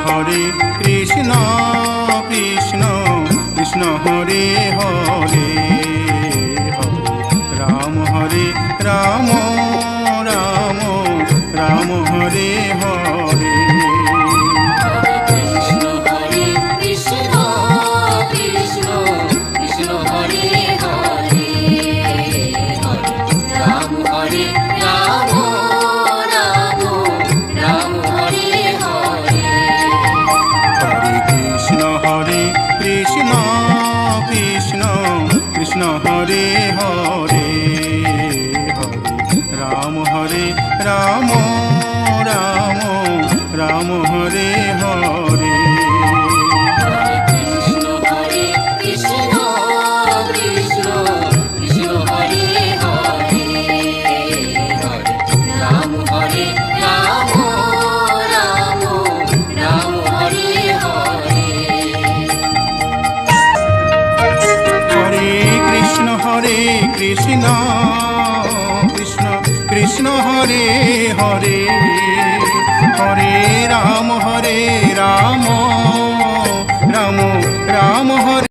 Hare Krishna Krishna Krishna Hare Hare, Hare Ram Ram Ram Hare Hare. Krishna Hare Hare, Hare Ram Ram Ram Ram Hare Hare. Krishna Krishna Krishna Hare Hare, Hare